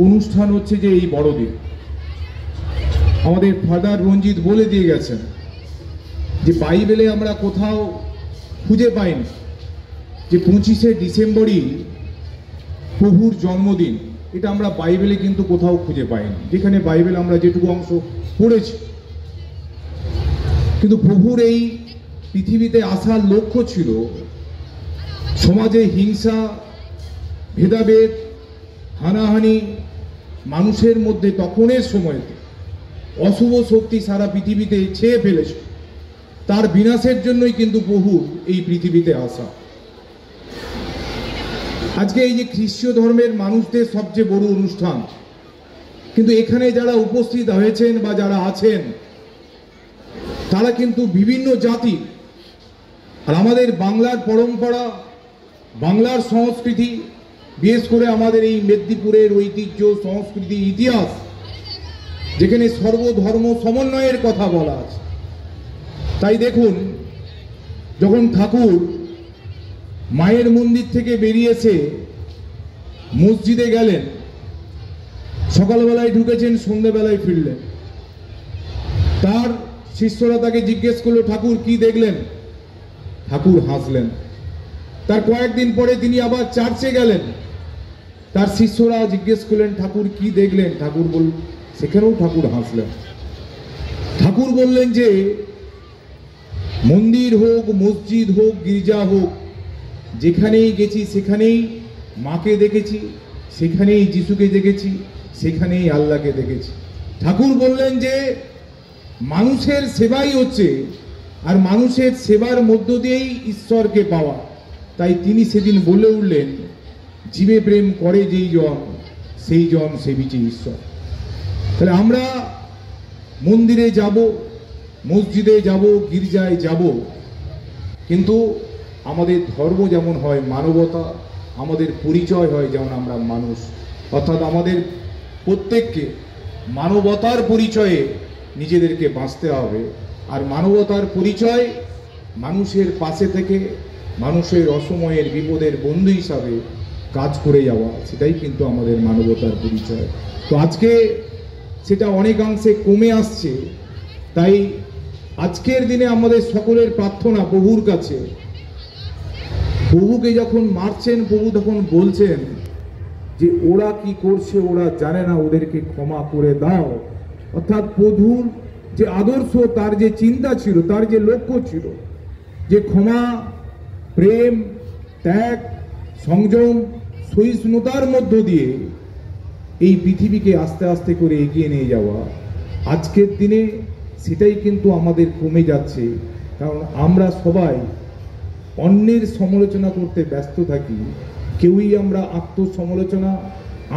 অনুষ্ঠান হচ্ছে যে এই বড়দিন। আমাদের ফাদার রঞ্জিত বলে দিয়ে গেছেন যে বাইবেলে আমরা কোথাও খুঁজে পাইনি যে 25শে ডিসেম্বরই প্রভুর জন্মদিন। এটা আমরা বাইবেলে কিন্তু কোথাও খুঁজে পাইনি, যেখানে বাইবেল আমরা যেটুকু অংশ পড়েছি। কিন্তু প্রভুর এই পৃথিবীতে আসার লক্ষ্য ছিল সমাজে হিংসা, ভেদাভেদ, হানাহানি মানুষের মধ্যে তখনের সময়তে অশুভ শক্তি সারা পৃথিবীতে ছেয়ে ফেলেছে। তার বিনাশের জন্যই কিন্তু প্রভুর এই পৃথিবীতে আসা। আজকে এই যে খ্রিস্টীয় ধর্মের মানুষদের সবচেয়ে বড় অনুষ্ঠান, কিন্তু এখানে যারা উপস্থিত হয়েছেন বা যারা আছেন তারা কিন্তু বিভিন্ন জাতি। আর আমাদের বাংলার পরম্পরা, বাংলার সংস্কৃতি, বিশেষ করে আমাদের এই মেদিনীপুরের ঐতিহ্য, সংস্কৃতি, ইতিহাস, যেখানে সর্বধর্ম সমন্বয়ের কথা বলা আছে। তাই দেখুন, যখন ঠাকুর মায়ের মন্দির থেকে বেরিয়ে এসে মসজিদে গেলেন, সকালবেলায় ঢুকেছেন, সন্ধ্যেবেলায় ফিরলেন। তার শিষ্যরা তাকে জিজ্ঞেস করলো, ঠাকুর কি দেখলেন? ঠাকুর হাসলেন। তার কয়েকদিন পরে তিনি আবার চার্চে গেলেন। তার শিষ্যরা জিজ্ঞেস করলেন, ঠাকুর কি দেখলেন? ঠাকুর সেখানেও ঠাকুর হাসলেন। ঠাকুর বললেন যে মন্দির হোক, মসজিদ হোক, গির্জা হোক, যেখানেই গেছি সেখানেই মাকে দেখেছি, সেখানেই যিশুকে দেখেছি, সেখানেই আল্লাহকে দেখেছি। ঠাকুর বললেন যে মানুষের সেবাই হচ্ছে, আর মানুষের সেবার মধ্য দিয়েই ঈশ্বরকে পাওয়া। তাই তিনি সেদিন বলে উঠলেন, জীবে প্রেম করে যেই জন, সেই জন সেবিছে ঈশ্বর। তাহলে আমরা মন্দিরে যাব, মসজিদে যাব, গির্জায় যাব, কিন্তু আমাদের ধর্ম যেমন হয় মানবতা, আমাদের পরিচয় হয় যেমন আমরা মানুষ। অর্থাৎ আমাদের প্রত্যেককে মানবতার পরিচয়ে নিজেদেরকে বাঁচতে হবে। আর মানবতার পরিচয় মানুষের পাশে থেকে মানুষের অসময়ের বিপদের বন্ধু হিসাবে কাজ করে যাওয়া, সেটাই কিন্তু আমাদের মানবতার পরিচয়। তো আজকে সেটা অনেকাংশে কমে আসছে। তাই আজকের দিনে আমাদের সকলের প্রার্থনা প্রভুর কাছে, প্রভুকে যখন মারছেন, প্রভু তখন বলছেন যে ওরা কি করছে ওরা জানে না, ওদেরকে ক্ষমা করে দাও। অর্থাৎ প্রভুর যে আদর্শ, তার যে চিন্তা ছিল, তার যে লক্ষ্য ছিল, যে ক্ষমা, প্রেম, ত্যাগ, সংযম, সহিষ্ণুতার মধ্য দিয়ে এই পৃথিবীকে আস্তে আস্তে করে এগিয়ে নিয়ে যাওয়া, আজকের দিনে সেটাই কিন্তু আমাদের কমে যাচ্ছে। কারণ আমরা সবাই অন্যের সমালোচনা করতে ব্যস্ত থাকি। কেউই আমরা আত্মসমালোচনা,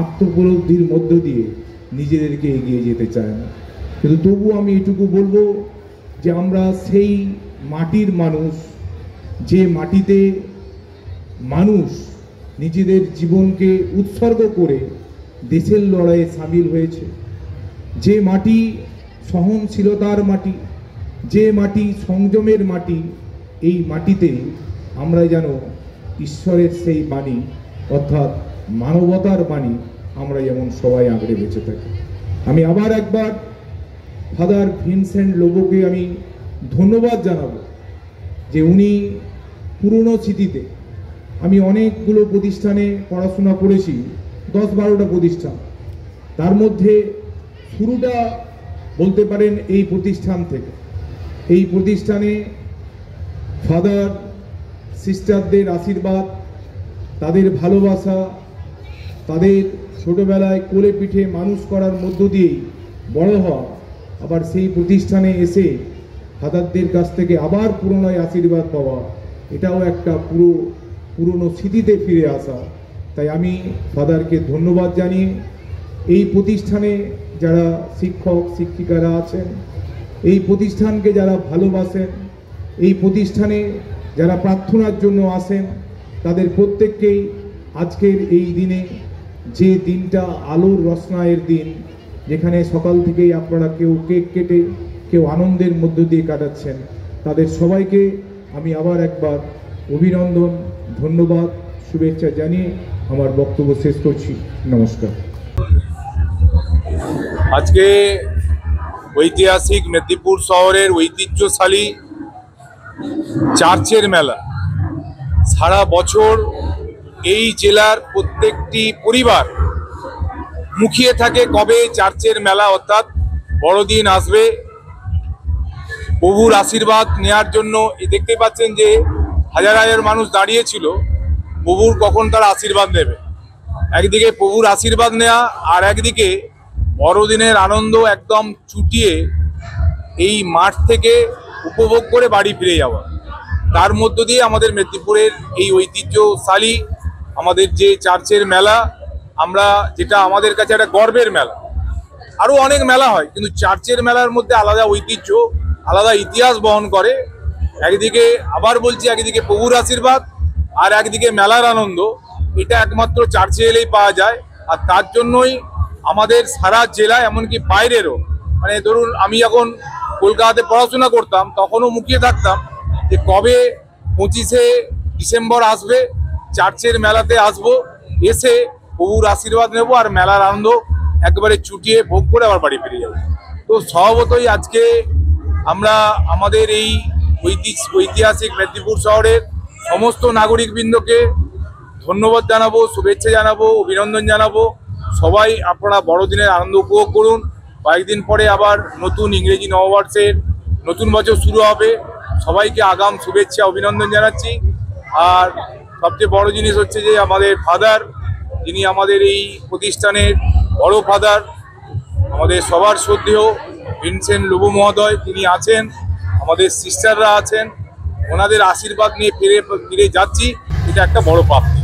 আত্মোপলব্ধির মধ্য দিয়ে নিজেদেরকে এগিয়ে যেতে চায় না। কিন্তু তবু আমি এটুকু বলবো যে আমরা সেই মাটির মানুষ, যে মাটিতে মানুষ নিজেদের জীবনকে উৎসর্গ করে দেশের লড়াইয়ে সামিল হয়েছে, যে মাটি সহনশীলতার মাটি, যে মাটি সংযমের মাটি, এই মাটিতে আমরা যেন ঈশ্বরের সেই বাণী, অর্থাৎ মানবতার বাণী, আমরা যেমন সবাই আঁকড়ে বেঁচে থাকি। আমি আবার একবার ফাদার ভিনসেন্ট লোবোকে আমি ধন্যবাদ জানাবো যে উনি পুরনো স্মৃতিতে, আমি অনেকগুলো প্রতিষ্ঠানে পড়াশোনা করেছি, 10-12টা প্রতিষ্ঠান, তার মধ্যে শুরুটা বলতে পারেন এই প্রতিষ্ঠান থেকে। এই প্রতিষ্ঠানে ফাদার সিস্টারদের আশীর্বাদ, তাদের ভালোবাসা, তাদের ছোটবেলায় কোলে পিঠে মানুষ করার মধ্য দিয়েই বড় হওয়া, আবার সেই প্রতিষ্ঠানে এসে ফাদারদের কাছ থেকে আবার পুরোনায় আশীর্বাদ পাওয়া, এটাও একটা পুরনো স্মৃতিতে ফিরে আসা। তাই আমি ফাদারকে ধন্যবাদ জানিয়ে এই প্রতিষ্ঠানে যারা শিক্ষক শিক্ষিকারা আছেন, এই প্রতিষ্ঠানকে যারা ভালোবাসেন, এই প্রতিষ্ঠানে যারা প্রার্থনার জন্য আসেন, তাদের প্রত্যেককেই আজকের এই দিনে, যে দিনটা আলোর রসনায়ের দিন, যেখানে সকাল থেকেই আপনারা কেউ কেক কেটে, কেউ আনন্দের মধ্য দিয়ে কাটাচ্ছেন, তাদের সবাইকে আমি আবার একবার অভিনন্দন, ধন্যবাদ, শুভেচ্ছা জানিয়ে আমার বক্তব্য শেষ করছি। নমস্কার। আজকে ঐতিহাসিক মেদিনীপুর শহরের ঐতিহ্যশালী চার্চের মেলা। সারা বছর এই জেলার প্রত্যেকটি পরিবার মুখিয়ে থাকে কবে চার্চের মেলা অর্থাৎ বড়দিন আসবে, প্রভুর আশীর্বাদ নেওয়ার জন্য। দেখতে পাচ্ছেন যে হাজার হাজার মানুষ দাঁড়িয়েছিল প্রভুর কখন তার আশীর্বাদ নেবে। একদিকে প্রভুর আশীর্বাদ নেওয়া, আর একদিকে বড়দিনের আনন্দ একদম চুটিয়ে এই মাঠ থেকে উপভোগ করে বাড়ি ফিরে যাওয়া। তার মধ্য দিয়ে আমাদের মেদিনীপুরের এই ঐতিহ্যশালী আমাদের যে চার্চের মেলা, আমরা যেটা আমাদের কাছে একটা গর্বের মেলা। আরও অনেক মেলা হয়, কিন্তু চার্চের মেলার মধ্যে আলাদা ঐতিহ্য, আলাদা ইতিহাস বহন করে। একদিকে আবার বলছি, একদিকে প্রভুর আশীর্বাদ আর একদিকে মেলার আনন্দ, এটা একমাত্র চার্চে এলেই পাওয়া যায়। আর তার জন্যই আমাদের সারা জেলায়, এমনকি বাইরেরও, মানে ধরুন আমি যখন কলকাতাতে পড়াশোনা করতাম তখনও মুখিয়ে থাকতাম যে কবে 25শে ডিসেম্বর আসবে, চার্চের মেলাতে আসব, এসে প্রভুর আশীর্বাদ নেব আর মেলার আনন্দ একবারে চুটিয়ে ভোগ করে আবার বাড়ি ফিরে যাব। তো স্বভাবতই আজকে আমরা আমাদের এই ঐতিহাসিক মেদিনীপুর শহরের সমস্ত নাগরিকবৃন্দকে ধন্যবাদ জানাবো, শুভেচ্ছা জানাবো, অভিনন্দন জানাবো। সবাই আপনারা বড়দিনের আনন্দ উপভোগ করুন। কয়েকদিন পরে আবার নতুন ইংরেজি নববর্ষের নতুন বছর শুরু হবে। সবাইকে আগাম শুভেচ্ছা অভিনন্দন জানাচ্ছি। আর সবচেয়ে বড় জিনিস হচ্ছে যে আমাদের ফাদার, যিনি আমাদের এই প্রতিষ্ঠানের বড় ফাদার, আমাদের সবার শ্রদ্ধেয় ভিনসেন্ট লোবো মহোদয়, তিনি আছেন, আমাদের সিস্টাররা আছেন। ওনাদের আশীর্বাদ নিয়ে ফিরে যাচ্ছি, এটা একটা বড় প্রাপ্তি।